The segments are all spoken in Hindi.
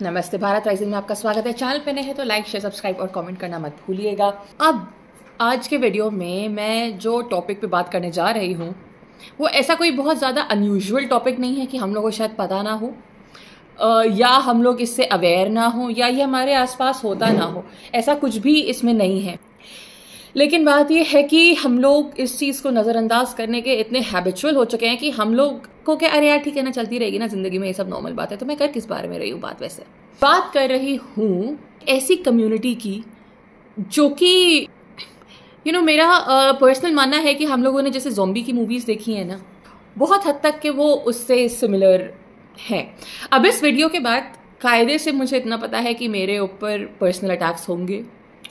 नमस्ते भारत राइजिंग में आपका स्वागत है। चैनल पे नए हैं तो लाइक शेयर सब्सक्राइब और कमेंट करना मत भूलिएगा। अब आज के वीडियो में मैं जो टॉपिक पे बात करने जा रही हूँ वो ऐसा कोई बहुत ज़्यादा अनयूजुअल टॉपिक नहीं है कि हम लोगों को शायद पता ना हो या हम लोग इससे अवेयर ना हो या ये हमारे आसपास होता ना हो, ऐसा कुछ भी इसमें नहीं है। लेकिन बात यह है कि हम लोग इस चीज़ को नज़रअंदाज करने के इतने हैबिचुअल हो चुके हैं कि हम लोग को क्या, अरे यार ठीक है ना, चलती रहेगी ना जिंदगी में, ये सब नॉर्मल बात है। तो मैं कर किस बारे में रही हूँ बात? वैसे बात कर रही हूँ ऐसी कम्युनिटी की जो कि मेरा पर्सनल मानना है कि हम लोगों ने जैसे ज़ॉम्बी की मूवीज़ देखी है ना, बहुत हद तक के वो उससे सिमिलर है। अब इस वीडियो के बाद कायदे से मुझे इतना पता है कि मेरे ऊपर पर्सनल अटैक्स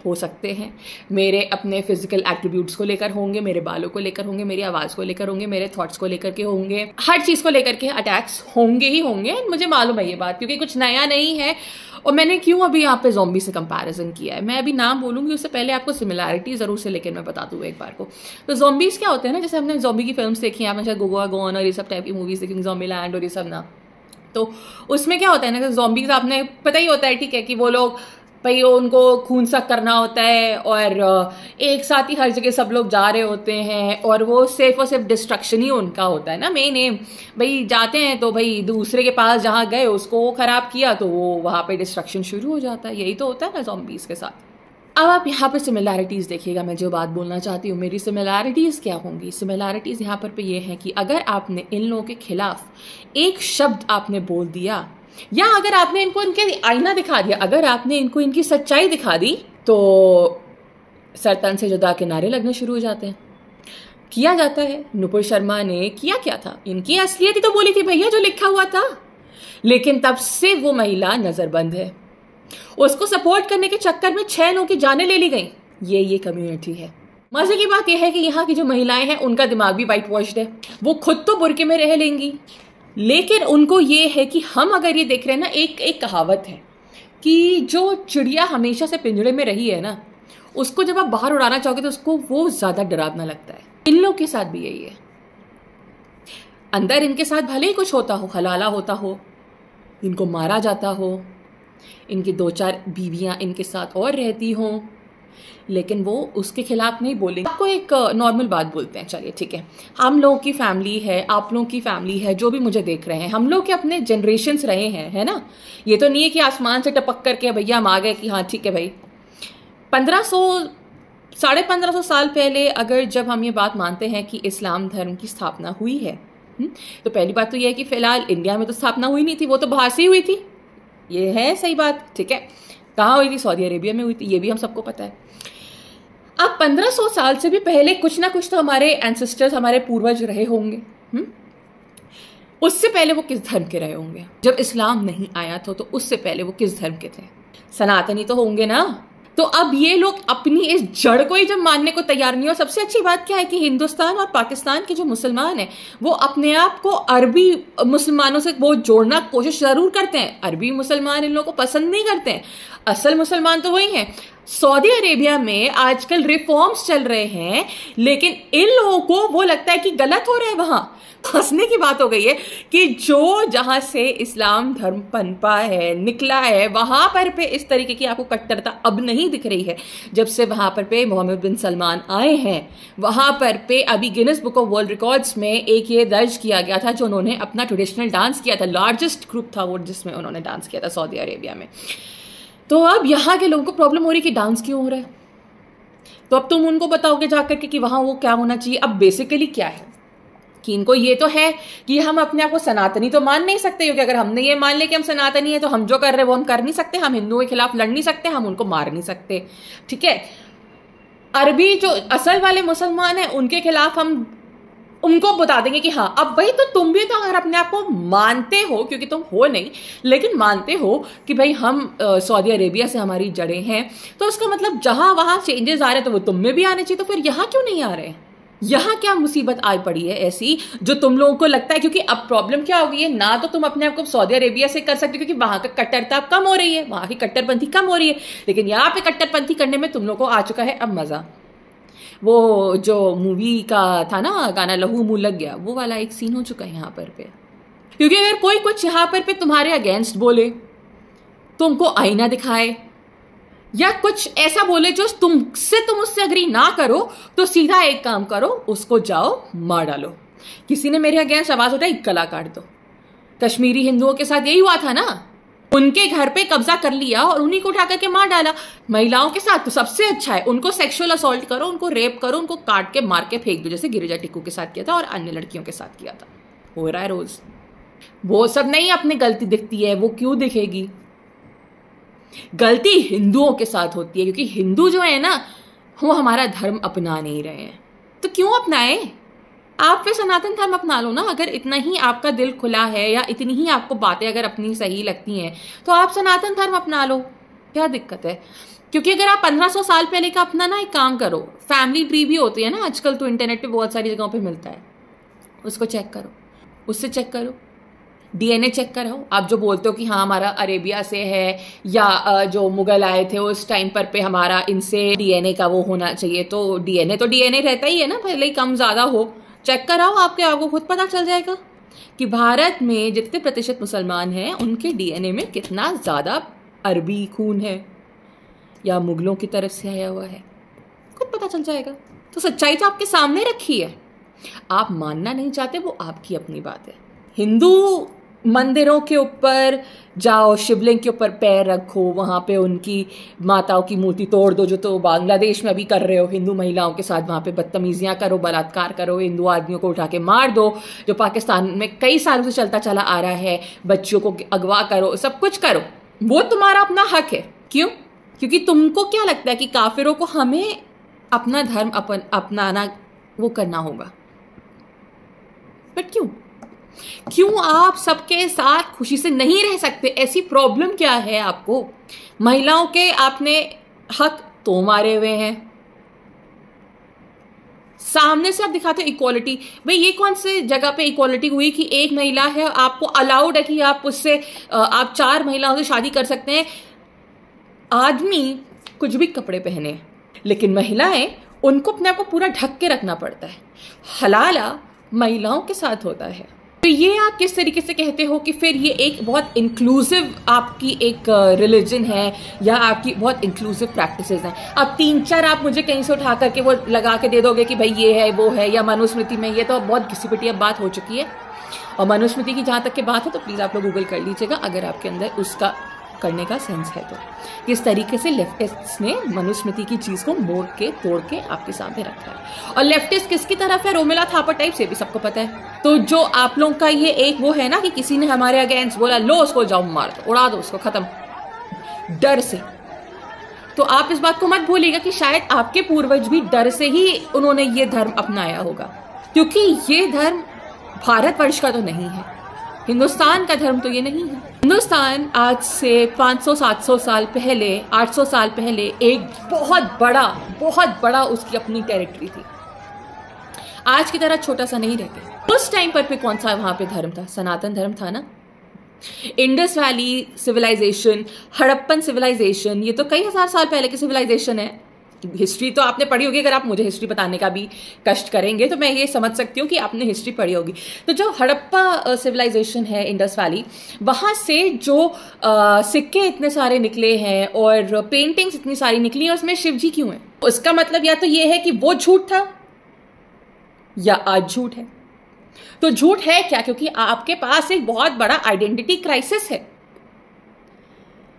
हो सकते हैं, मेरे अपने फिजिकल एट्रीब्यूट्स को लेकर होंगे, मेरे बालों को लेकर होंगे, मेरी आवाज़ को लेकर होंगे, मेरे थॉट्स को लेकर के होंगे, हर चीज़ को लेकर के अटैक्स होंगे ही होंगे। मुझे मालूम है ये बात, क्योंकि कुछ नया नहीं है। और मैंने क्यों अभी यहाँ पे ज़ॉम्बी से कंपैरिजन किया है, मैं अभी नाम बोलूँगी उससे पहले आपको सिमिलैरिटी ज़रूर से लेकर मैं बता दूँ एक बार को। तो ज़ॉम्बीज़ क्या होते हैं ना, जैसे हमने ज़ॉम्बी की फिल्म्स देखी हैं, आपने शायद गोवा गॉन और ये सब टाइप की मूवीज़ देखी, ज़ॉम्बी लैंड और ये सब ना, तो उसमें क्या होता है ना, ज़ॉम्बीज़ आपने पता ही होता है, ठीक है, कि वो लोग भाई उनको खून सा करना होता है और एक साथ ही हर जगह सब लोग जा रहे होते हैं और वो सिर्फ और सिर्फ डिस्ट्रक्शन ही उनका होता है ना, मेन एम। भाई जाते हैं तो भाई दूसरे के पास जहाँ गए उसको खराब किया तो वो वहाँ पे डिस्ट्रक्शन शुरू हो जाता है। यही तो होता है ना ज़ॉम्बीज़ के साथ। अब आप यहाँ पे सिमिलैरिटीज़ देखिएगा, मैं जो बात बोलना चाहती हूँ मेरी सिमिलैरिटीज़ क्या होंगी। सिमिलैरिटीज़ यहाँ पे ये है कि अगर आपने इन लोगों के खिलाफ एक शब्द आपने बोल दिया, या अगर आपने इनको इनके आईना दिखा दिया, अगर आपने इनको इनकी सच्चाई दिखा दी, तो सरतन से जुदा किनारे लगने शुरू हो जाते हैं। किया जाता है। नुपुर शर्मा ने किया क्या था, इनकी असलियत ही तो बोली थी भैया जो लिखा हुआ था, लेकिन तब से वो महिला नजरबंद है। उसको सपोर्ट करने के चक्कर में 6 लोगों की जानें ले ली गई। ये कम्युनिटी है। मजे की बात यह है कि यहाँ की जो महिलाएं हैं उनका दिमाग भी वाइट वॉश्ड है। वो खुद तो बुर्के में रह लेंगी, लेकिन उनको ये है कि हम अगर ये देख रहे हैं ना, एक कहावत है कि जो चिड़िया हमेशा से पिंजड़े में रही है ना, उसको जब आप बाहर उड़ाना चाहोगे तो उसको वो ज्यादा डरावना लगता है। इन लोग के साथ भी यही है। अंदर इनके साथ भले ही कुछ होता हो, हलाला होता हो, इनको मारा जाता हो, इनकी 2-4 बीवियां इनके साथ और रहती हों, लेकिन वो उसके खिलाफ नहीं बोलेंगे। आपको एक नॉर्मल बात बोलते हैं, चलिए ठीक है, हम लोगों की फैमिली है, आप लोगों की फैमिली है, जो भी मुझे देख रहे हैं, हम लोग के अपने जनरेशन्स रहे हैं, है ना। ये तो नहीं है कि आसमान से टपक करके भैया हम आ गए कि हाँ ठीक है भाई। 1500-1550 साल पहले अगर जब हम ये बात मानते हैं कि इस्लाम धर्म की स्थापना हुई है, तो पहली बात तो यह है कि फिलहाल इंडिया में तो स्थापना हुई नहीं थी, वो तो बाहर से ही हुई थी। ये है सही बात, ठीक है। कहाँ हुई थी? सऊदी अरेबिया में हुई थी, ये भी हम सबको पता है। अब 1500 साल से भी पहले कुछ ना कुछ तो हमारे एंसेस्टर्स, हमारे पूर्वज रहे होंगे। उससे पहले वो किस धर्म के रहे होंगे? जब इस्लाम नहीं आया था तो उससे पहले वो किस धर्म के थे? सनातनी तो होंगे ना। तो अब ये लोग अपनी इस जड़ को ही जब मानने को तैयार नहीं हो। सबसे अच्छी बात क्या है कि हिंदुस्तान और पाकिस्तान के जो मुसलमान हैं वो अपने आप को अरबी मुसलमानों से वो जोड़ना कोशिश जरूर करते हैं। अरबी मुसलमान इन लोगों को पसंद नहीं करते हैं, असल मुसलमान तो वही हैं। सऊदी अरेबिया में आजकल रिफॉर्म्स चल रहे हैं, लेकिन इन लोगों को वो लगता है कि गलत हो रहा है। वहां हंसने की बात हो गई है कि जो जहां से इस्लाम धर्म पनपा है, निकला है, वहां पर पे इस तरीके की आपको कट्टरता अब नहीं दिख रही है। जब से वहां पर पे मोहम्मद बिन सलमान आए हैं, वहां पर पे अभी Guinness book of world records में एक ये दर्ज किया गया था जो उन्होंने अपना ट्रेडिशनल डांस किया था। लार्जेस्ट ग्रुप था वो जिसमें उन्होंने डांस किया था सऊदी अरेबिया में। तो अब यहाँ के लोगों को प्रॉब्लम हो रही है कि डांस क्यों हो रहा है, तो अब तुम उनको बताओगे जाकर के कि वहां वो क्या होना चाहिए। अब बेसिकली क्या है कि इनको ये तो है कि हम अपने आप को सनातनी तो मान नहीं सकते, क्योंकि अगर हमने ये मान लिया कि हम सनातनी है तो हम जो कर रहे हैं वो हम कर नहीं सकते, हम हिंदुओं के खिलाफ लड़ नहीं सकते, हम उनको मार नहीं सकते, ठीक है। अरबी जो असल वाले मुसलमान हैं उनके खिलाफ हम उनको बता देंगे कि हाँ अब भाई तो तुम भी तो अगर अपने आप को मानते हो, क्योंकि तुम हो नहीं लेकिन मानते हो कि भाई हम सऊदी अरेबिया से हमारी जड़ें हैं, तो उसका मतलब जहां वहां चेंजेस आ रहे हैं तो वो तुम में भी आने चाहिए। तो फिर यहाँ क्यों नहीं आ रहे हैं? यहाँ क्या मुसीबत आई पड़ी है ऐसी जो तुम लोगों को लगता है? क्योंकि अब प्रॉब्लम क्या हो गई है ना, तो तुम अपने आप को सऊदी अरेबिया से कर सकते हो क्योंकि वहां का कट्टरता कम हो रही है, वहां की कट्टरपंथी कम हो रही है, लेकिन यहाँ पे कट्टरपंथी करने में तुम लोग को आ चुका है अब मजा। वो जो मूवी का था ना गाना लहू मुंह लग गया, वो वाला एक सीन हो चुका है यहाँ पर पे। क्योंकि अगर कोई कुछ यहाँ पर पे तुम्हारे अगेंस्ट बोले तुमको आईना दिखाए या कुछ ऐसा बोले जो तुम उससे अग्री ना करो, तो सीधा एक काम करो, उसको जाओ मार डालो। किसी ने मेरे अगेंस्ट आवाज उठाई, गला काट दो। कश्मीरी हिंदुओं के साथ यही हुआ था ना, उनके घर पे कब्जा कर लिया और उन्हीं को उठा करके मार डाला। महिलाओं के साथ तो सबसे अच्छा है, उनको सेक्सुअल असॉल्ट करो, उनको रेप करो, उनको काट के मार के फेंक दो, जैसे गिरिजा टिक्कू के साथ किया था और अन्य लड़कियों के साथ किया था। हो रहा है रोज। वो सब नहीं अपनी गलती दिखती है, वो क्यों दिखेगी? गलती हिंदुओं के साथ होती है, क्योंकि हिंदू जो है ना वो हमारा धर्म अपना नहीं रहे हैं। तो क्यों अपनाए? आप फिर सनातन धर्म अपना लो ना। अगर इतना ही आपका दिल खुला है या इतनी ही आपको बातें अगर अपनी सही लगती हैं तो आप सनातन धर्म अपना लो, क्या दिक्कत है? क्योंकि अगर आप 1500 साल पहले का अपना ना एक काम करो, फैमिली ट्री भी होती है ना आजकल, तो इंटरनेट पे बहुत सारी जगहों पे मिलता है, उसको चेक करो, उससे चेक करो, डीएनए चेक कराओ। आप जो बोलते हो कि हाँ हमारा अरेबिया से है या जो मुगल आए थे उस टाइम पर पे हमारा इनसे डीएनए का वो होना चाहिए, तो डीएनए रहता ही है ना, भले ही कम ज्यादा हो, चेक कराओ, आपको खुद पता चल जाएगा कि भारत में जितने प्रतिशत मुसलमान हैं उनके डीएनए में कितना ज्यादा अरबी खून है या मुगलों की तरफ से आया हुआ है, खुद पता चल जाएगा। तो सच्चाई तो आपके सामने रखी है, आप मानना नहीं चाहते, वो आपकी अपनी बात है। हिंदू मंदिरों के ऊपर जाओ, शिवलिंग के ऊपर पैर रखो, वहां पे उनकी माताओं की मूर्ति तोड़ दो, जो तो बांग्लादेश में अभी कर रहे हो, हिंदू महिलाओं के साथ वहां पे बदतमीजियां करो, बलात्कार करो, हिंदू आदमियों को उठा के मार दो, जो पाकिस्तान में कई सालों से चलता चला आ रहा है, बच्चियों को अगवा करो, सब कुछ करो, वो तुम्हारा अपना हक है। क्यों? क्योंकि तुमको क्या लगता है कि काफिरों को हमें अपना धर्म अपनाना वो करना होगा, बट क्यों आप सबके साथ खुशी से नहीं रह सकते? ऐसी प्रॉब्लम क्या है आपको? महिलाओं के आपने हक तो मारे हुए हैं, सामने से आप दिखाते हो इक्वालिटी। भाई ये कौन से जगह पे इक्वालिटी हुई कि एक महिला है, आपको अलाउड है कि आप उससे आप 4 महिलाओं से शादी कर सकते हैं? आदमी कुछ भी कपड़े पहने, लेकिन महिलाएं उनको अपने आप को पूरा ढक के रखना पड़ता है। हलाला महिलाओं के साथ होता है। तो ये आप किस तरीके से कहते हो कि फिर ये एक बहुत इंक्लूसिव आपकी एक रिलीजन है या आपकी बहुत इंक्लूसिव प्रैक्टिसेस हैं? अब 3-4 आप मुझे कहीं से उठा करके वो लगा के दे दोगे कि भाई ये है वो है, या मनुस्मृति में, ये तो बहुत घिसी पिटी अब बात हो चुकी है। और मनुस्मृति की जहां तक की बात है तो प्लीज आप लोग गूगल कर लीजिएगा अगर आपके अंदर उसका करने का सेंस है तो, किस तरीके से लेफ्टिस्ट ने मनुस्मृति की चीज को मोड़ के तोड़ के आपके सामने रखा है। और लेफ्टिस्ट किसकी तरफ है? रोमिला थापर टाइप से भी सबको पता है। तो जो आप लोगों का ये एक वो है ना कि किसी ने हमारे अगेंस्ट बोला, लो उसको जाओ मार दो, उड़ा दो उसको, खत्म, डर से। तो आप इस बात को मत भूलिएगा कि शायद आपके पूर्वज भी डर से ही उन्होंने ये धर्म अपनाया होगा, क्योंकि ये धर्म भारतवर्ष का तो नहीं है, हिंदुस्तान का धर्म तो ये नहीं है। हिंदुस्तान आज से 500-700 साल पहले, 800 साल पहले एक बहुत बड़ा उसकी अपनी टेरिटरी थी। आज की तरह छोटा सा नहीं रहते। उस टाइम पर कौन सा वहां पे धर्म था? सनातन धर्म था ना। Indus valley civilization, Harappan civilization, ये तो कई हजार साल पहले की सिविलाइजेशन है। हिस्ट्री तो आपने पढ़ी होगी, अगर आप मुझे हिस्ट्री बताने का भी कष्ट करेंगे तो मैं ये समझ सकती हूँ कि आपने हिस्ट्री पढ़ी होगी। तो जो हड़प्पा सिविलाइजेशन है, इंडस वैली, वहाँ से जो सिक्के इतने सारे निकले हैं और पेंटिंग्स इतनी सारी निकली हैं, उसमें शिव जी क्यों है? उसका मतलब या तो ये है कि वो झूठ था या आज झूठ है। तो झूठ है क्या? क्योंकि आपके पास एक बहुत बड़ा आइडेंटिटी क्राइसिस है।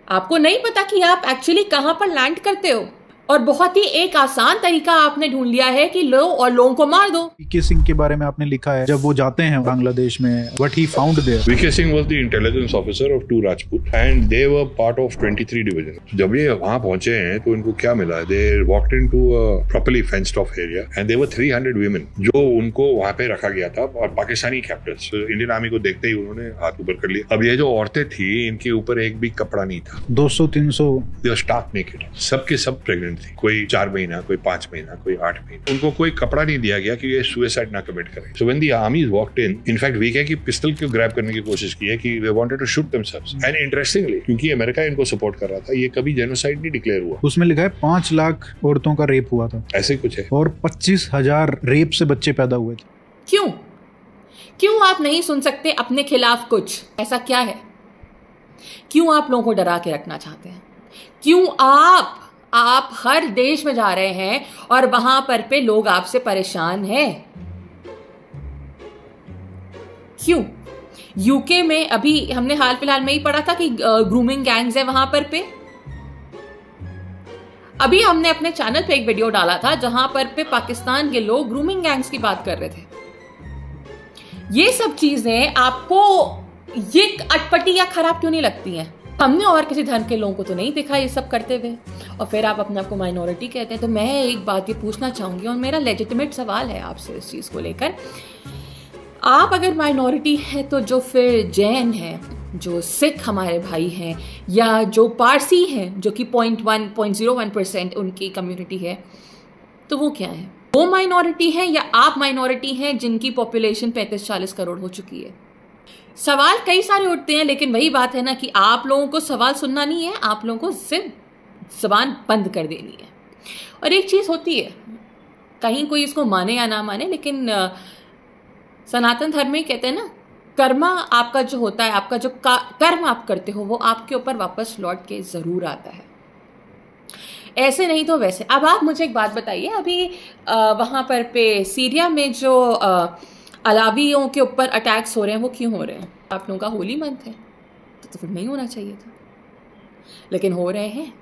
आपको नहीं पता कि आप एक्चुअली कहां पर लैंड करते हो, और बहुत ही एक आसान तरीका आपने ढूंढ लिया है कि लो और लोगों को मार दो। वीके सिंह के बारे में आपने लिखा है, जब वो जाते हैं बांग्लादेश में, what he found there. VK Singh was the intelligence officer of 2 Rajput and they were part of 23 division. जब ये वहां पहुंचे हैं तो इनको क्या मिला? They walked into a properly fenced off area and there were 300 women जो उनको वहां पे रखा गया था, और पाकिस्तानी कैप्टन्स। इंडियन आर्मी को देखते ही उन्होंने हाथ ऊपर कर लिया। अब ये जो औरतें थी, इनके ऊपर एक भी कपड़ा नहीं था। 200-300 दे वर स्टार्क नेकेड। सबके सब प्रेग्नेंट थी, कोई 4 महीना, कोई 5 महीना, कोई 8 महीना। उनको कोई कपड़ा नहीं दिया गया कि ये सुसाइड ना कमिट करें। So when the army walked in fact VK की पिस्टल को ग्रैब करने की कोशिश की है कि they wanted to shoot themselves. And interestingly, क्योंकि अमेरिका इनको सपोर्ट कर रहा था, ये कभी जेनोसाइड नहीं डिक्लेयर हुआ। उसमें लिखा है 5 लाख औरतों का रेप हुआ था, ऐसे कुछ है, और 25,000 रेप से बच्चे पैदा हुए थे। क्यों आप नहीं सुन सकते अपने खिलाफ कुछ? ऐसा क्या है? क्यों आप लोगों को डरा के रखना चाहते हैं? क्यों आप हर देश में जा रहे हैं और वहां पर पे लोग आपसे परेशान हैं? क्यों? यूके में अभी हमने हाल फिलहाल में ही पढ़ा था कि ग्रूमिंग गैंग्स है वहां पर पे। अभी हमने अपने चैनल पे एक वीडियो डाला था जहां पर पे पाकिस्तान के लोग ग्रूमिंग गैंग्स की बात कर रहे थे। ये सब चीजें आपको ये अटपटी या खराब क्यों नहीं लगती हैं? हमने और किसी धर्म के लोगों को तो नहीं देखा ये सब करते हुए, और फिर आप अपने आप को माइनॉरिटी कहते हैं। तो मैं एक बात ये पूछना चाहूंगी, और मेरा लेजिटिमेट सवाल है आपसे इस चीज को लेकर, आप अगर माइनॉरिटी है तो जो फिर जैन है, जो सिख हमारे भाई हैं, या जो पारसी हैं जो कि 0.01% उनकी कम्युनिटी है, तो वो क्या है? वो माइनॉरिटी है या आप माइनॉरिटी हैं जिनकी पॉपुलेशन 35-40 करोड़ हो चुकी है? सवाल कई सारे उठते हैं, लेकिन वही बात है ना कि आप लोगों को सवाल सुनना नहीं है, आप लोगों को सिर्फ जबान बंद कर देनी है। और एक चीज होती है, कहीं कोई इसको माने या ना माने, लेकिन सनातन धर्म में कहते हैं ना, कर्मा आपका जो होता है, आपका जो कर्म आप करते हो वो आपके ऊपर वापस लौट के जरूर आता है, ऐसे नहीं तो वैसे। अब आप मुझे एक बात बताइए, अभी वहां पर पे सीरिया में जो अलावियों के ऊपर अटैक्स हो रहे हैं वो क्यों हो रहे हैं? आप लोगों का होली मंथ है तो फिर नहीं होना चाहिए था, लेकिन हो रहे हैं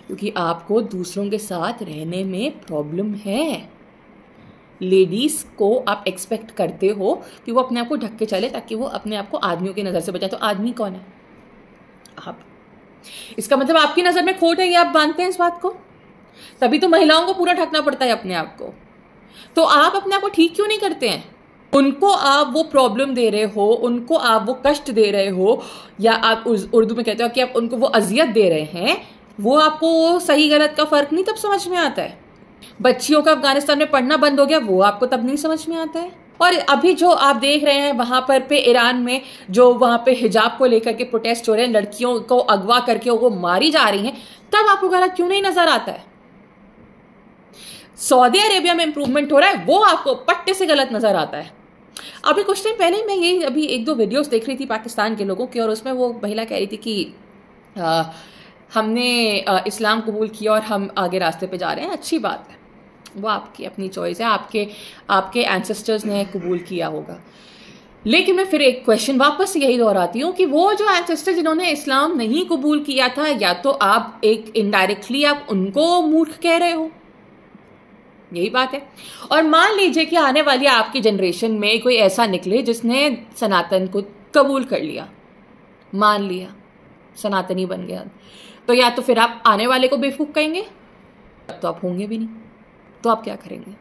क्योंकि आपको दूसरों के साथ रहने में प्रॉब्लम है। लेडीज को आप एक्सपेक्ट करते हो कि वो अपने आप को ढक के चले ताकि वो अपने आप को आदमियों की नज़र से बचाए। तो आदमी कौन है? आप। इसका मतलब आपकी नज़र में खोट है, ये आप मानते हैं इस बात को? तभी तो महिलाओं को पूरा ढकना पड़ता है अपने आप को। तो आप अपने आप को ठीक क्यों नहीं करते हैं? उनको आप वो प्रॉब्लम दे रहे हो, उनको आप वो कष्ट दे रहे हो, या आप उर्दू में कहते हो कि आप उनको वो अजियत दे रहे हैं, वो आपको सही गलत का फर्क नहीं तब समझ में आता है। बच्चियों का अफगानिस्तान में पढ़ना बंद हो गया, वो आपको तब नहीं समझ में आता है। और अभी जो आप देख रहे हैं वहां पर पे ईरान में जो वहां पे हिजाब को लेकर के प्रोटेस्ट हो रहे हैं, लड़कियों को अगवा करके वो मारी जा रही हैं, तब आपको गलत क्यों नहीं नजर आता है? सऊदी अरेबिया में इंप्रूवमेंट हो रहा है, वो आपको पट्टे से गलत नजर आता है। अभी कुछ टाइम पहले मैं ये अभी 1-2 वीडियोस देख रही थी पाकिस्तान के लोगों के, और उसमें वो महिला कह रही थी कि हमने इस्लाम कबूल किया और हम आगे रास्ते पे जा रहे हैं। अच्छी बात है, वो आपकी अपनी चॉइस है, आपके एंसेस्टर्स ने कबूल किया होगा। लेकिन मैं फिर एक क्वेश्चन वापस यही दोहराती हूँ कि वो जो एंसेस्टर जिन्होंने इस्लाम नहीं कबूल किया था, या तो आप एक इनडायरेक्टली आप उनको मूर्ख कह रहे हो, यही बात है। और मान लीजिए कि आने वाली आपकी जनरेशन में कोई ऐसा निकले जिसने सनातन को कबूल कर लिया, मान लिया सनातनी बन गया, तो या तो फिर आप आने वाले को बेवकूफ़ कहेंगे, तो आप होंगे भी नहीं, तो आप क्या करेंगे?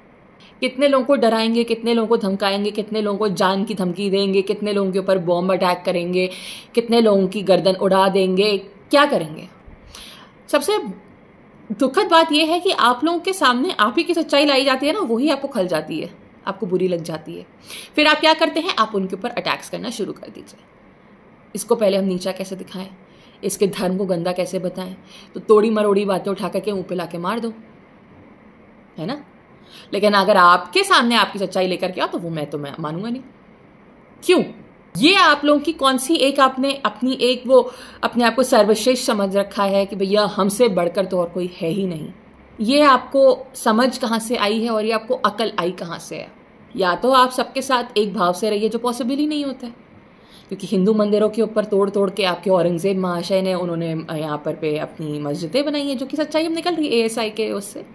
कितने लोगों को डराएंगे, कितने लोगों को धमकाएंगे, कितने लोगों को जान की धमकी देंगे, कितने लोगों के ऊपर बॉम्ब अटैक करेंगे, कितने लोगों की गर्दन उड़ा देंगे, क्या करेंगे? सबसे दुखद बात यह है कि आप लोगों के सामने आप ही की सच्चाई लाई जाती है ना, वही आपको खल जाती है, आपको बुरी लग जाती है। फिर आप क्या करते हैं? आप उनके ऊपर अटैक्स करना शुरू कर दीजिए। इसको पहले हम नीचा कैसे दिखाएं, इसके धर्म को गंदा कैसे बताएं, तो तोड़ी मरोड़ी बातें उठा करके मुंह पे लाके मार दो, है ना। लेकिन अगर आपके सामने आपकी सच्चाई लेकर के आओ तो वो मैं मानूंगा नहीं। क्यों? ये आप लोगों की कौन सी एक आपने अपनी एक वो अपने आप को सर्वश्रेष्ठ समझ रखा है कि भैया हमसे बढ़कर तो और कोई है ही नहीं। ये आपको समझ कहाँ से आई है और ये आपको अकल आई कहाँ से है? या तो आप सबके साथ एक भाव से रहिए, जो पॉसिबल ही नहीं होता है, क्योंकि हिंदू मंदिरों के ऊपर तोड़ तोड़ के आपके औरंगजेब महाशय ने उन्होंने यहाँ पर पे अपनी मस्जिदें बनाई हैं, जो कि सच्चाई अब निकल रही है ASI के उससे।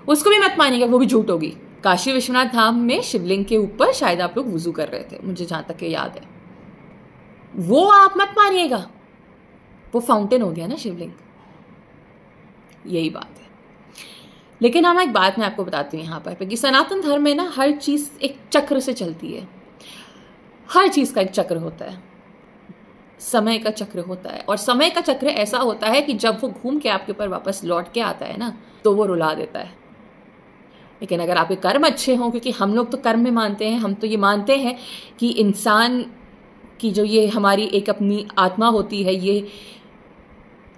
उसको भी मत मानिएगा, वो भी झूठ होगी। काशी विश्वनाथ धाम में शिवलिंग के ऊपर शायद आप लोग वुजू कर रहे थे, मुझे जहां तक याद है, वो आप मत मानिएगा, वो फाउंटेन हो गया ना शिवलिंग, यही बात है। लेकिन हम एक बात मैं आपको बताती हूँ यहाँ पर कि सनातन धर्म में ना हर चीज एक चक्र से चलती है, हर चीज का एक चक्र होता है, समय का चक्र होता है। और समय का चक्र ऐसा होता है कि जब वो घूम के आपके ऊपर वापस लौट के आता है ना, तो वो रुला देता है। लेकिन अगर आपके कर्म अच्छे हों, क्योंकि हम लोग तो कर्म में मानते हैं, हम तो ये मानते हैं कि इंसान की जो ये हमारी एक अपनी आत्मा होती है, ये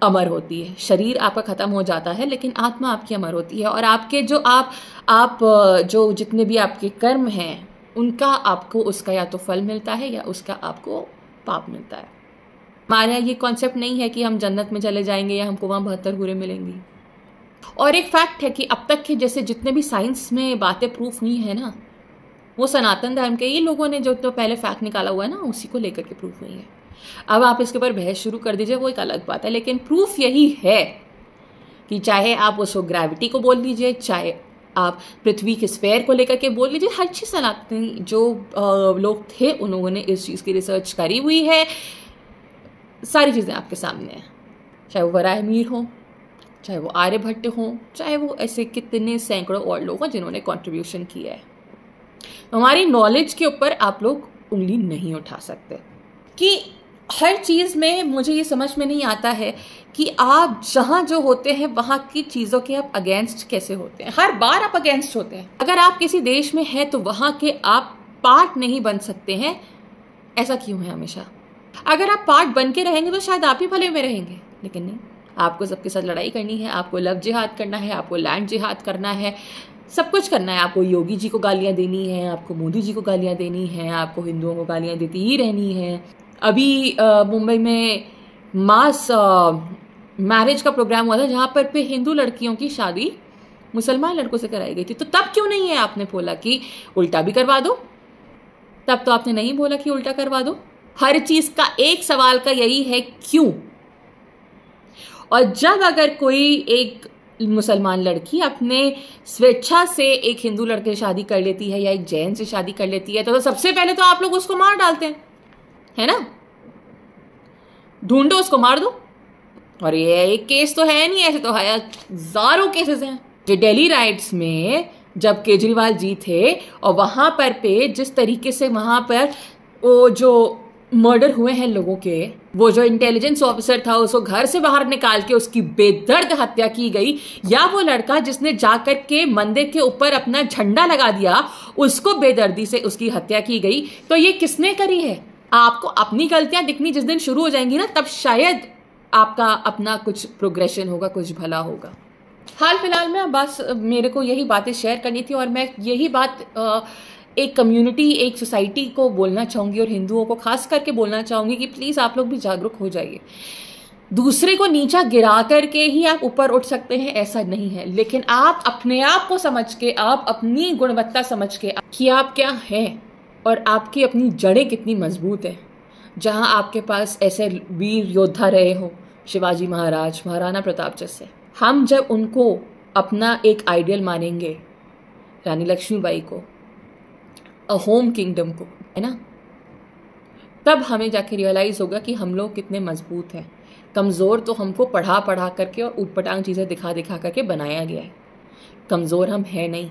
अमर होती है। शरीर आपका ख़त्म हो जाता है लेकिन आत्मा आपकी अमर होती है। और आपके जो आप जो जितने भी आपके कर्म हैं, उनका आपको उसका या तो फल मिलता है या उसका आपको पाप मिलता है। हमारे यहाँ ये कॉन्सेप्ट नहीं है कि हम जन्नत में चले जाएंगे या हमको वहाँ 72 हूरें मिलेंगी। और एक फैक्ट है कि अब तक के जैसे जितने भी साइंस में बातें प्रूफ हुई है ना, वो सनातन धर्म के ये लोगों ने जो तो पहले फैक्ट निकाला हुआ है ना, उसी को लेकर के प्रूफ हुई है। अब आप इसके ऊपर बहस शुरू कर दीजिए, वो एक अलग बात है, लेकिन प्रूफ यही है कि चाहे आप उसको ग्रेविटी को बोल लीजिए, चाहे आप पृथ्वी के स्फेयर को लेकर के बोल लीजिए, हर चीज़ सनातनी जो लोग थे उन्होंने इस चीज़ की रिसर्च करी हुई है। सारी चीज़ें आपके सामने हैं, चाहे वो वराह मीर हो, चाहे वो आर्यभट्ट हो, चाहे वो ऐसे कितने सैकड़ों और लोग हों जिन्होंने कंट्रीब्यूशन किया है। तो हमारी नॉलेज के ऊपर आप लोग उंगली नहीं उठा सकते कि हर चीज़ में मुझे ये समझ में नहीं आता है कि आप जहाँ जो होते हैं वहाँ की चीज़ों के आप अगेंस्ट कैसे होते हैं। हर बार आप अगेंस्ट होते हैं। अगर आप किसी देश में हैं तो वहाँ के आप पार्ट नहीं बन सकते हैं, ऐसा क्यों है हमेशा? अगर आप पार्ट बन के रहेंगे तो शायद आप ही भले में रहेंगे, लेकिन नहीं, आपको सबके साथ लड़ाई करनी है, आपको लव जिहाद करना है, आपको लैंड जिहाद करना है, सब कुछ करना है। आपको योगी जी को गालियाँ देनी है, आपको मोदी जी को गालियाँ देनी है, आपको हिंदुओं को गालियाँ देती ही रहनी है। अभी मुंबई में मास मैरिज का प्रोग्राम हुआ था जहाँ पर पे हिंदू लड़कियों की शादी मुसलमान लड़कों से कराई गई थी। तो तब क्यों नहीं है आपने बोला कि उल्टा भी करवा दो? तब तो आपने नहीं बोला कि उल्टा करवा दो। हर चीज़ का एक सवाल का यही है, क्यों? और जब अगर कोई एक मुसलमान लड़की अपने स्वेच्छा से एक हिंदू लड़के से शादी कर लेती है या एक जैन से शादी कर लेती है तो सबसे पहले तो आप लोग उसको मार डालते हैं, है ना? ढूंढो उसको, मार दो। और ये एक केस तो है नहीं, ऐसे तो हजारों केसेस हैं। जो दिल्ली राइट्स में जब केजरीवाल जी थे और वहां पर पे जिस तरीके से वहां पर वो जो मर्डर हुए हैं लोगों के, वो जो इंटेलिजेंस ऑफिसर था उसको घर से बाहर निकाल के उसकी बेदर्द हत्या की गई, या वो लड़का जिसने जाकर के मंदिर के ऊपर अपना झंडा लगा दिया उसको बेदर्दी से उसकी हत्या की गई, तो ये किसने करी है? आपको अपनी गलतियां दिखनी जिस दिन शुरू हो जाएंगी ना, तब शायद आपका अपना कुछ प्रोग्रेशन होगा, कुछ भला होगा। हाल फिलहाल में बस मेरे को यही बातें शेयर करनी थी और मैं यही बात एक कम्युनिटी, एक सोसाइटी को बोलना चाहूँगी और हिंदुओं को खास करके बोलना चाहूँगी कि प्लीज़ आप लोग भी जागरूक हो जाइए। दूसरे को नीचा गिरा करके ही आप ऊपर उठ सकते हैं ऐसा नहीं है, लेकिन आप अपने आप को समझ के, आप अपनी गुणवत्ता समझ के कि आप क्या हैं और आपकी अपनी जड़ें कितनी मजबूत है। जहाँ आपके पास ऐसे वीर योद्धा रहे हो, शिवाजी महाराज, महाराणा प्रताप जैसे, हम जब उनको अपना एक आइडियल मानेंगे, रानी लक्ष्मीबाई को, अ होम किंगडम को, है ना, तब हमें जाके रियलाइज होगा कि हम लोग कितने मजबूत हैं। कमज़ोर तो हमको पढ़ा पढ़ा करके और ऊटपटांग चीज़ें दिखा दिखा करके बनाया गया है। कमज़ोर हम हैं नहीं,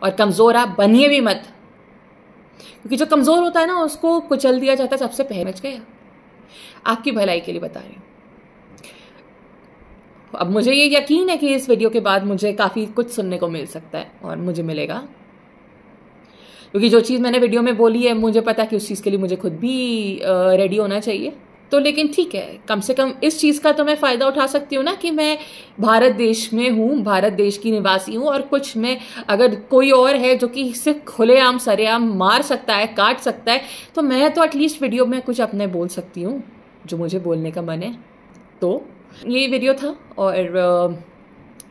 और कमज़ोर आप बनिए भी मत, क्योंकि जो कमज़ोर होता है ना उसको कुचल दिया जाता है सबसे पहले। बच गया, आपकी भलाई के लिए बता रही हूँ। अब मुझे ये यकीन है कि इस वीडियो के बाद मुझे काफ़ी कुछ सुनने को मिल सकता है और मुझे मिलेगा, क्योंकि जो चीज़ मैंने वीडियो में बोली है मुझे पता है कि उस चीज़ के लिए मुझे खुद भी रेडी होना चाहिए। तो लेकिन ठीक है, कम से कम इस चीज़ का तो मैं फ़ायदा उठा सकती हूँ ना कि मैं भारत देश में हूँ, भारत देश की निवासी हूँ, और कुछ में अगर कोई और है जो कि इसे खुलेआम सरेआम मार सकता है, काट सकता है, तो मैं तो एटलीस्ट वीडियो में कुछ अपने बोल सकती हूँ जो मुझे बोलने का मन है। तो ये वीडियो था और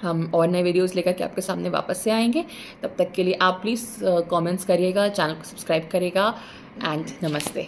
हम और नए वीडियोस लेकर के आपके सामने वापस से आएंगे। तब तक के लिए आप प्लीज़ कमेंट्स करिएगा, चैनल को सब्सक्राइब करिएगा एंड नमस्ते।